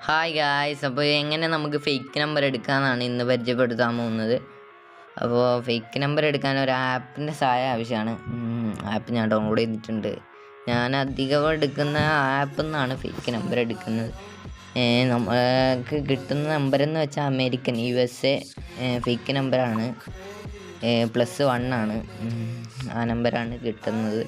Hi guys, അപ്പോൾ എങ്ങനെ നമുക്ക് ഫേക്ക് നമ്പർ എടുക്കാമെന്നാണ് ഇന്ന് പരിചയപ്പെടുത്താൻ പോകുന്നത്. അപ്പോൾ ഫേക്ക് നമ്പർ എടുക്കാൻ ഒരു ആപ്പിൻ്റെ സഹായം ആവശ്യമാണ്. ആപ്പ് ഞാൻ ഡൗൺലോഡ് ചെയ്തിട്ടുണ്ട്. ഞാൻ അധികം എടുക്കുന്ന ആപ്പിൽ നിന്നാണ് ഫേക്ക് നമ്പർ എടുക്കുന്നത്. നമുക്ക് കിട്ടുന്ന നമ്പറെന്ന് വെച്ചാൽ അമേരിക്കൻ USA ഫേക്ക് നമ്പറാണ്. +1 ആണ് ആ നമ്പറാണ് കിട്ടുന്നത്.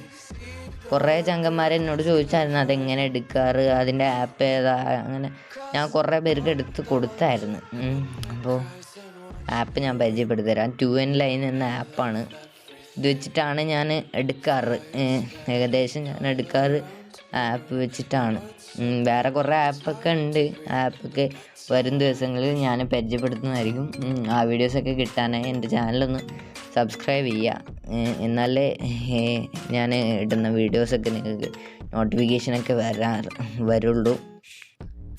കുറേ ചങ്കന്മാർ എന്നോട് ചോദിച്ചായിരുന്നു അതെങ്ങനെ എടുക്കാറ്, അതിൻ്റെ ആപ്പ് ഏതാ, അങ്ങനെ ഞാൻ കുറേ പേർക്ക് എടുത്ത് കൊടുത്തായിരുന്നു. അപ്പോൾ ആപ്പ് ഞാൻ പരിചയപ്പെടുത്തി തരാം. 2N ലൈൻ എന്ന ആപ്പാണ്. ഇത് വെച്ചിട്ടാണ് ഞാൻ എടുക്കാറ്. ഏകദേശം ഞാൻ എടുക്കാറ് ആപ്പ് വെച്ചിട്ടാണ്. വേറെ കുറേ ആപ്പൊക്കെ ഉണ്ട്. ആപ്പൊക്കെ വരും ദിവസങ്ങളിൽ ഞാൻ പരിചയപ്പെടുത്തുന്നതായിരിക്കും. ആ വീഡിയോസൊക്കെ കിട്ടാനായി എൻ്റെ ചാനലൊന്ന് സബ്സ്ക്രൈബ് ചെയ്യുക. എന്നാലേ ഞാൻ ഇടുന്ന വീഡിയോസൊക്കെ നിങ്ങൾക്ക് നോട്ടിഫിക്കേഷനൊക്കെ വരുള്ളൂ.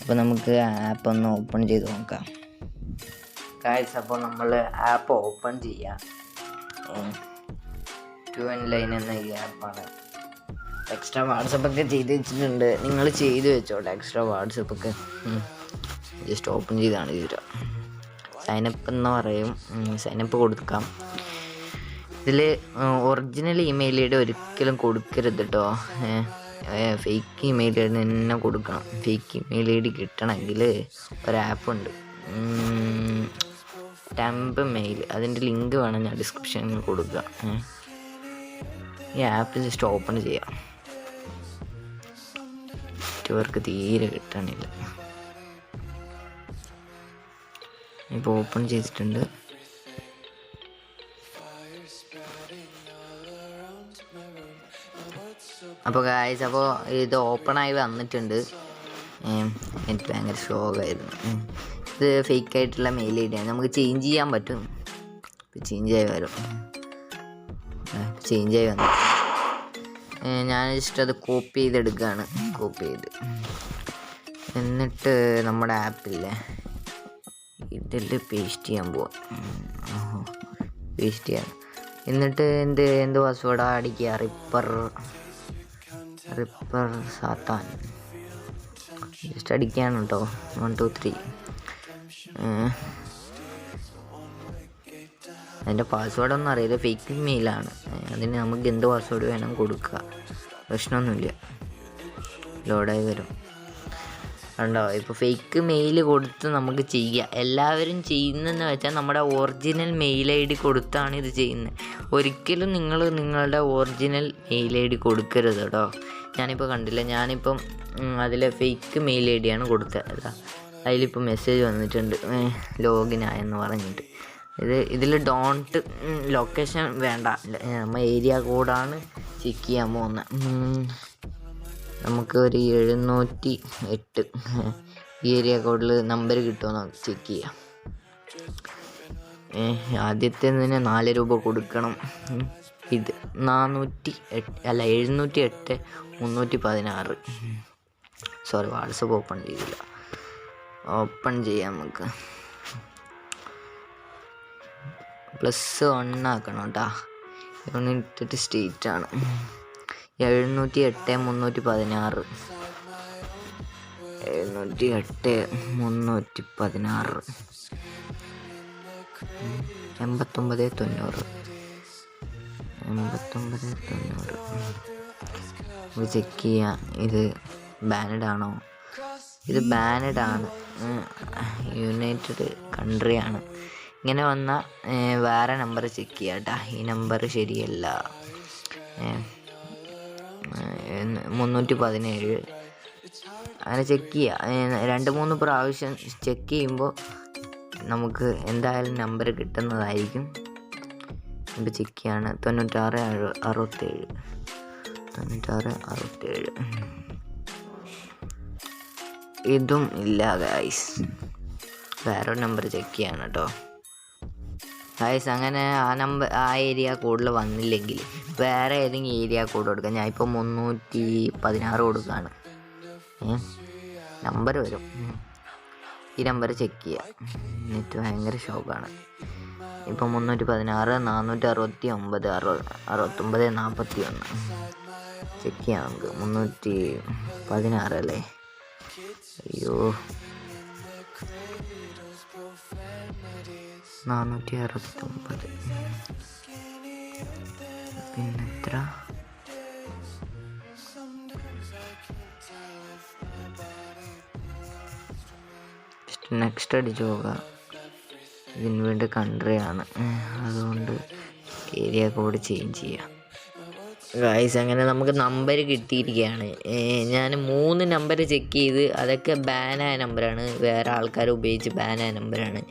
അപ്പോൾ നമുക്ക് ആപ്പ് ഒന്ന് ഓപ്പൺ ചെയ്ത് നോക്കാം ഗായ്സ്. അപ്പോൾ നമ്മൾ ആപ്പ് ഓപ്പൺ ചെയ്യാം. 2N ലൈൻ എന്ന ഈ ആപ്പാണ്. എക്സ്ട്രാ വാട്സപ്പൊക്കെ ചെയ്ത് വെച്ചിട്ടുണ്ട്. നിങ്ങൾ ചെയ്ത് വെച്ചോട്ടെ എക്സ്ട്രാ വാട്സപ്പൊക്കെ. ജസ്റ്റ് ഓപ്പൺ ചെയ്താണ് തരാം. സൈനപ്പ് എന്ന് പറയും. സൈനപ്പ് കൊടുക്കാം. ഇതിൽ ഒറിജിനൽ ഇമെയിൽ ഐ ഡി ഒരിക്കലും കൊടുക്കരുത് കേട്ടോ. ഫേക്ക് ഇമെയിൽ ഐ ഡി തന്നെ കൊടുക്കണം. ഫേക്ക് ഇമെയിൽ ഐ ഡി കിട്ടണമെങ്കിൽ ഒരാപ്പുണ്ട്, ടെമ്പ് മെയിൽ. അതിൻ്റെ ലിങ്ക് വേണം ഞാൻ ഡിസ്ക്രിപ്ഷനിൽ കൊടുക്കുക. ഈ ആപ്പ് ജസ്റ്റ് ഓപ്പൺ ചെയ്യാം. ഇവർക്ക് തീരെ കിട്ടണില്ല. ഇപ്പോൾ ഓപ്പൺ ചെയ്തിട്ടുണ്ട്. അപ്പോൾ ഗായ്സ്, അപ്പോൾ ഇത് ഓപ്പണായി വന്നിട്ടുണ്ട്. എനിക്ക് ഭയങ്കര ഷോക്കായിരുന്നു. ഇത് ഫേക്ക് ആയിട്ടുള്ള മെയിൽ ഐ ഡിയാണ്. നമുക്ക് ചേഞ്ച് ചെയ്യാൻ പറ്റും. ചേഞ്ചായി വരും. ചേഞ്ചായി വന്നു. ഞാൻ ജസ്റ്റ് അത് കോപ്പി ചെയ്തെടുക്കുകയാണ്. കോപ്പി ചെയ്ത് എന്നിട്ട് നമ്മുടെ ആപ്പില്ലേ ഇതിൽ പേസ്റ്റ് ചെയ്യാൻ പോവാം. പേസ്റ്റ് ചെയ്യാം. എന്നിട്ട് എന്ത് പാസ്വേഡാ അടിക്കുക? റിപ്പർ സാത്താൻ ജസ്റ്റ് അടിക്കുകയാണ് കേട്ടോ. 1 2 3. അതിൻ്റെ പാസ്വേഡൊന്നും അറിയില്ല. ഫേക്ക് മെയിലാണ്. അതിന് നമുക്ക് എന്ത് പാസ്വേഡ് വേണം കൊടുക്കുക. പ്രശ്നമൊന്നുമില്ല. ലോഡായി വരും. കണ്ടോ? ഇപ്പോൾ ഫേക്ക് മെയിൽ കൊടുത്ത് നമുക്ക് ചെയ്യാം. എല്ലാവരും ചെയ്യുന്നതെന്ന് വെച്ചാൽ നമ്മുടെ ഒറിജിനൽ മെയിൽ ഐ ഡി കൊടുത്താണ് ഇത് ചെയ്യുന്നത്. ഒരിക്കലും നിങ്ങൾ നിങ്ങളുടെ ഒറിജിനൽ മെയിൽ ഐ ഡി കൊടുക്കരുത് കേട്ടോ. ഞാനിപ്പോൾ കണ്ടില്ല. ഞാനിപ്പം അതിലെ ഫേക്ക് മെയിൽ ഐ ഡിയാണ് കൊടുത്തത്. അതിലിപ്പോൾ മെസ്സേജ് വന്നിട്ടുണ്ട് ലോഗിൻ ആയെന്ന് പറഞ്ഞിട്ട്. ഇതിൽ ഡോണ്ട് ലൊക്കേഷൻ വേണ്ട. നമ്മൾ ഏരിയ കോഡാണ് ചെക്ക് ചെയ്യാൻ പോകുന്നത്. നമുക്ക് ഒരു 708 ഈ ഏരിയ കോഡിൽ നമ്പർ കിട്ടുമോ ചെക്ക് ചെയ്യാം. ആദ്യത്തെ 4 രൂപ കൊടുക്കണം. ഇത് 708 316. സോറി, വാട്സപ്പ് ഓപ്പൺ ചെയ്തില്ല. ഓപ്പൺ ചെയ്യാം നമുക്ക്. +1 ആക്കണം കേട്ടോ. യുണൈറ്റഡ് സ്റ്റേറ്റ് ആണ്. 708 316. 708 316 8990. ചെക്ക് ചെയ്യാം. ഇത് ബാനഡ് ആണോ? ഇത് ബാനഡ് ആണ്. യുണൈറ്റഡ് കൺട്രിയാണ്. ഇങ്ങനെ വന്നാൽ വേറെ നമ്പർ ചെക്ക് ചെയ്യാം കേട്ടോ. ഈ നമ്പർ ശരിയല്ല. 317 അങ്ങനെ ചെക്ക് ചെയ്യുക. 2-3 പ്രാവശ്യം ചെക്ക് ചെയ്യുമ്പോൾ നമുക്ക് എന്തായാലും നമ്പർ കിട്ടുന്നതായിരിക്കും. ഇപ്പോൾ ചെക്ക് ചെയ്യാണ്. 9667. ഇതും ഇല്ല ഗായ്സ്. വേറെ നമ്പർ ചെക്ക് ചെയ്യാണ് കേട്ടോ ഗായ്സ്. അങ്ങനെ ആ ഏരിയ കോഡിൽ വന്നില്ലെങ്കിൽ വേറെ ഏതെങ്കിലും ഏരിയ കോഡ് കൊടുക്കാം. ഞാൻ ഇപ്പോൾ 316 കൊടുക്കുകയാണ്. നമ്പർ വരും. ഈ നമ്പർ ചെക്ക് ചെയ്യുക. നെറ്റ് ഭയങ്കര ഷോക്കാണ്. ഇപ്പോൾ 316 469 69 41 ചെക്ക് ചെയ്യാം നമുക്ക്. 316 അല്ലേ? അയ്യോ, 469. പിന്നെ എത്ര? നെക്സ്റ്റ് അടിച്ചു പോകാം. ഇതിന് വേണ്ടി കൺട്രിയാണ്, അതുകൊണ്ട് ഏരിയ കോഡ് ചേഞ്ച് ചെയ്യാം. ഗൈസ് അങ്ങനെ നമുക്ക് നമ്പർ കിട്ടിയിരിക്കുകയാണ്. ഞാൻ 3 നമ്പർ ചെക്ക് ചെയ്ത്, അതൊക്കെ ബാനായ നമ്പറാണ്, വേറെ ആൾക്കാർ ഉപയോഗിച്ച് ബാനായ നമ്പറാണ്.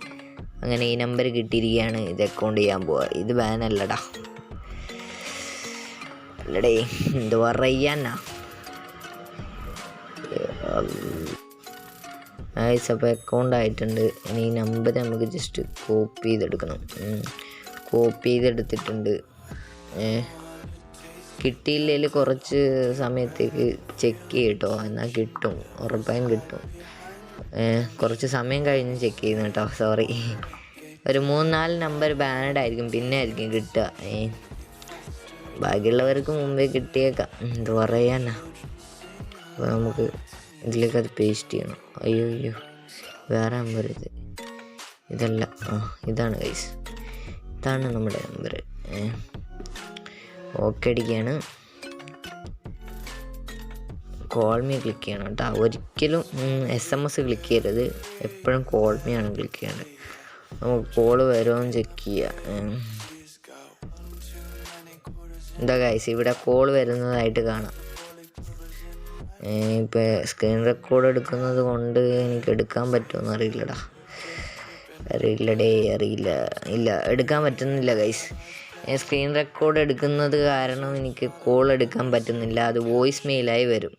അങ്ങനെ ഈ നമ്പർ കിട്ടിയിരിക്കുകയാണ്. ഇത് അക്കൗണ്ട് ചെയ്യാൻ പോവാ. ഇത് ബാനല്ലടാ, അല്ലടേ, എന്ത് പറയാനാ. ഗൈസ് അപ്പോൾ അക്കൗണ്ട് ആയിട്ടുണ്ട്. ഇനി ഈ നമ്പർ നമുക്ക് ജസ്റ്റ് കോപ്പി ചെയ്തെടുക്കണം. കോപ്പി ചെയ്തെടുത്തിട്ടുണ്ട്. കിട്ടിയില്ലെങ്കിൽ കുറച്ച് സമയത്തേക്ക് ചെക്ക് ചെയ്യട്ടോ, എന്നാൽ കിട്ടും, ഉറപ്പായും കിട്ടും. കുറച്ച് സമയം കഴിഞ്ഞ് ചെക്ക് ചെയ്യുന്നു കേട്ടോ, സോറി. ഒരു 3-4 നമ്പർ ബാനഡ് ആയിരിക്കും, പിന്നെ ആയിരിക്കും കിട്ടുക. ബാക്കിയുള്ളവർക്ക് മുമ്പേ കിട്ടിയേക്കാം, എന്ത് പറയാനാ. അപ്പോൾ നമുക്ക് ഇതിലേക്ക് അത് പേസ്റ്റ് ചെയ്യണം. അയ്യോ വേറെ നമ്പർ ഇതല്ല, ഇതാണ് ഗൈസ്, ഇതാണ് നമ്മുടെ നമ്പർ. ഓക്കെ അടിക്കുകയാണ്. കോൾ മീ ക്ലിക്ക് ചെയ്യണം കേട്ടോ, ഒരിക്കലും SMS ക്ലിക്ക് ചെയ്യരുത്, എപ്പോഴും കോൾ മീ ആണ് ക്ലിക്ക് ചെയ്യേണ്ടത്. നമുക്ക് കോള് വരുമോയെന്ന് ചെക്ക് ചെയ്യാം. എന്താ ഗൈസ്, ഇവിടെ കോൾ വരുന്നതായിട്ട് കാണാം. ഇപ്പോൾ സ്ക്രീൻ റെക്കോർഡ് എടുക്കുന്നത് കൊണ്ട് എനിക്ക് എടുക്കാൻ പറ്റുമെന്ന് അറിയില്ല, ഇല്ല എടുക്കാൻ പറ്റുന്നില്ല ഗൈസ്. സ്ക്രീൻ റെക്കോർഡ് എടുക്കുന്നത് കാരണം എനിക്ക് കോൾ എടുക്കാൻ പറ്റുന്നില്ല, അത് വോയിസ് മെയിലായി വരും.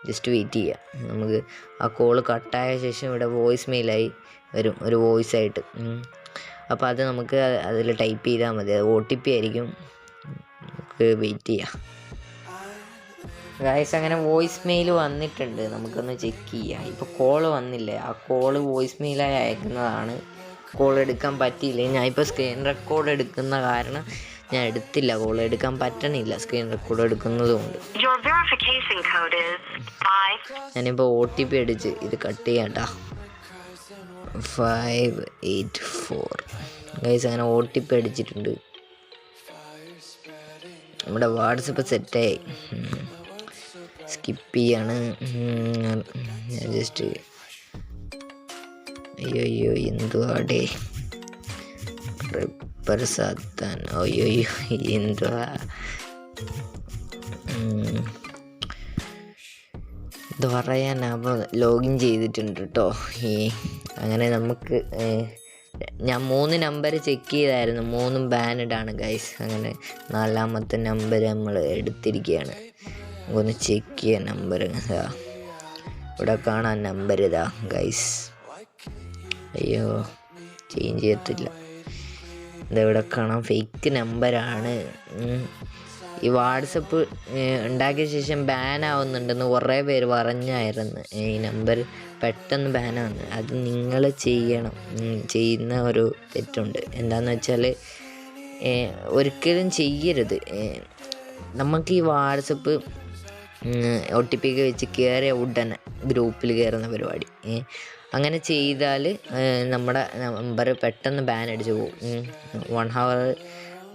ജസ്റ്റ് വെയിറ്റ് ചെയ്യാം, നമുക്ക് ആ കോള് കട്ടായ ശേഷം ഇവിടെ വോയിസ് മെയിലായി വരും, ഒരു വോയിസ് ആയിട്ട്. അപ്പോൾ അത് നമുക്ക് അതിൽ ടൈപ്പ് ചെയ്താൽ മതി, അത് OTP ആയിരിക്കും. നമുക്ക് വെയിറ്റ് ചെയ്യാം ഗൈസ്. അങ്ങനെ വോയിസ് മെയിൽ വന്നിട്ടുണ്ട്, നമുക്കൊന്ന് ചെക്ക് ചെയ്യാം. ഇപ്പോൾ കോള് വന്നില്ലേ, ആ കോള് വോയിസ് മെയിലായി അയക്കുന്നതാണ്. കോൾ എടുക്കാൻ പറ്റിയില്ല. ഞാൻ ഇപ്പോൾ സ്ക്രീൻ റെക്കോർഡ് എടുക്കുന്ന കാരണം ഞാൻ എടുത്തില്ല, കോൾ എടുക്കാൻ പറ്റണില്ല സ്ക്രീൻ റെക്കോർഡ് എടുക്കുന്നത് കൊണ്ട്. ഞാനിപ്പോൾ OTP അടിച്ച് ഇത് കട്ട് ചെയ്യാട്ടാ. 584 ഗൈസ്. അങ്ങനെ OTP അടിച്ചിട്ടുണ്ട്. നമ്മുടെ വാട്സപ്പ് സെറ്റായി. സ്കിപ്പ് ചെയ്യാണ് ഞാൻ ജസ്റ്റ്. അയ്യോ എന്തുവാടേ പ്രസാദാൻ, അയ്യോ എന്തുവാ ഇത് പറയാൻ. അപ്പോൾ ലോഗിൻ ചെയ്തിട്ടുണ്ട് കേട്ടോ. അങ്ങനെ നമുക്ക് ഞാൻ 3 നമ്പർ ചെക്ക് ചെയ്തായിരുന്നു, 3 ബാനഡാണ് ഗൈസ്. അങ്ങനെ 4ാമത്തെ നമ്പർ നമ്മൾ എടുത്തിരിക്കുകയാണ്. നമുക്കൊന്ന് ചെക്ക് ചെയ്യാം നമ്പർ. ഇവിടെ കാണാൻ നമ്പർ ഇതാ ഗൈസ്. അയ്യോ ചേഞ്ച് ചെയ്യത്തില്ല, ഇതെവിടെ കാണാം, ഫേക്ക് നമ്പറാണ്. ഈ വാട്സപ്പ് ഉണ്ടാക്കിയ ശേഷം ബാൻ ആവുന്നുണ്ടെന്ന് കുറേ പേര് പറഞ്ഞായിരുന്നു. ഈ നമ്പർ പെട്ടെന്ന് ബാനാവുന്നു, അത് നിങ്ങൾ ചെയ്യണം. ചെയ്യുന്ന ഒരു തെറ്റുണ്ട്. എന്താണെന്ന് വെച്ചാൽ ഒരിക്കലും ചെയ്യരുത്. നമുക്ക് ഈ വാട്സപ്പ് OTP ഒക്കെ വെച്ച് കയറിയ ഉടനെ ഗ്രൂപ്പിൽ കയറുന്ന പരിപാടി, അങ്ങനെ ചെയ്താൽ നമ്മുടെ നമ്പർ പെട്ടെന്ന് ബാൻ അടിച്ച് പോകും. 1 ഹവറിൽ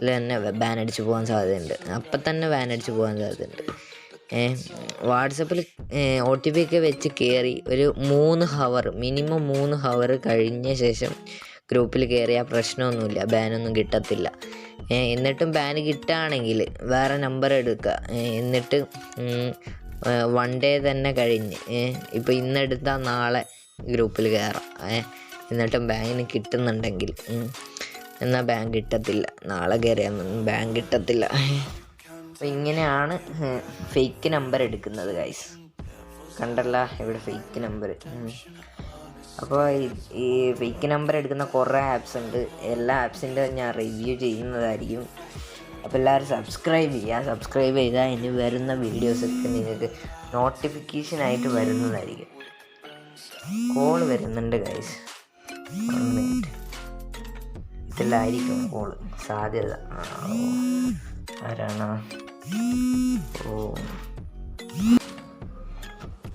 തന്നെ ബാൻ അടിച്ച് പോകാൻ സാധ്യതയുണ്ട്, അപ്പം തന്നെ ബാൻ അടിച്ച് പോകാൻ സാധ്യതയുണ്ട്. വാട്സപ്പിൽ OTP ഒക്കെ വെച്ച് കയറി ഒരു 3 ഹവർ, മിനിമം 3 ഹവർ കഴിഞ്ഞ ശേഷം ഗ്രൂപ്പിൽ കയറിയാൽ പ്രശ്നമൊന്നുമില്ല, ബാനൊന്നും കിട്ടത്തില്ല. എന്നിട്ടും ബാൻ കിട്ടുകയാണെങ്കിൽ വേറെ നമ്പർ എടുക്കുക. എന്നിട്ട് 1 ഡേ തന്നെ കഴിഞ്ഞ്, ഇപ്പോൾ ഇന്നെടുത്താൽ നാളെ ഗ്രൂപ്പിൽ കയറാം. എന്നിട്ടും ബാങ്കിന് കിട്ടുന്നുണ്ടെങ്കിൽ, എന്നാൽ ബാങ്ക് കിട്ടത്തില്ല. നാളെ കയറിയാൽ ബാങ്ക് കിട്ടത്തില്ല. അപ്പോൾ ഇങ്ങനെയാണ് ഫേക്ക് നമ്പർ എടുക്കുന്നത് ഗൈസ്. കണ്ടല്ല ഇവിടെ ഫേക്ക് നമ്പർ. അപ്പോൾ ഈ ഫേക്ക് നമ്പർ എടുക്കുന്ന കുറേ ആപ്സ് ഉണ്ട്. എല്ലാ ആപ്സിൻ്റെ ഞാൻ റിവ്യൂ ചെയ്യുന്നതായിരിക്കും. അപ്പോൾ എല്ലാവരും സബ്സ്ക്രൈബ് ചെയ്യുക. സബ്സ്ക്രൈബ് ചെയ്താൽ ഇനി വരുന്ന വീഡിയോസൊക്കെ നിങ്ങൾക്ക് നോട്ടിഫിക്കേഷനായിട്ട് വരുന്നതായിരിക്കും. കോൾ വരുന്നുണ്ട് ഗൈസ്, 1 മിനിറ്റ്. ഇതിലായിരിക്കും കോള് സാധ്യത. ആരാണ്?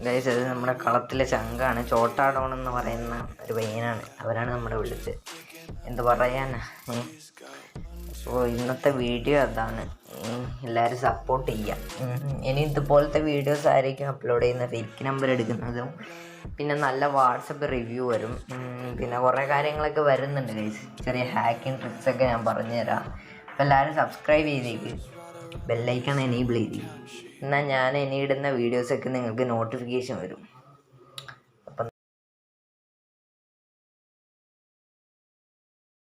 ഗൈസ്, അത് നമ്മുടെ കളത്തിലെ ചങ്കാണ്, ചോട്ടാടോൺ എന്ന് പറയുന്ന ഒരു പയ്യനാണ്. അവരാണ് നമ്മളെ വിളിച്ചത്. എന്ത് പറയാനാ. അപ്പോൾ ഇന്നത്തെ വീഡിയോ അതാണ്. എല്ലാവരും സപ്പോർട്ട് ചെയ്യാം. ഇനി ഇതുപോലത്തെ വീഡിയോസ് ആയിരിക്കും അപ്ലോഡ് ചെയ്യുന്ന, ഫേക്ക് നമ്പർ എടുക്കുന്നതും. പിന്നെ നല്ല വാട്സപ്പ് റിവ്യൂ വരും. പിന്നെ കുറേ കാര്യങ്ങളൊക്കെ വരുന്നുണ്ട് ഗൈസ്. ചെറിയ ഹാക്കിങ് ട്രിക്സൊക്കെ ഞാൻ പറഞ്ഞുതരാം. അപ്പോൾ എല്ലാവരും സബ്സ്ക്രൈബ് ചെയ്തേക്ക്, ബെല്ലൈക്കൺ എനേബിൾ ചെയ്തേക്ക്. എന്നാൽ ഞാൻ ഇനി ഇടുന്ന വീഡിയോസൊക്കെ നിങ്ങൾക്ക് നോട്ടിഫിക്കേഷൻ വരും.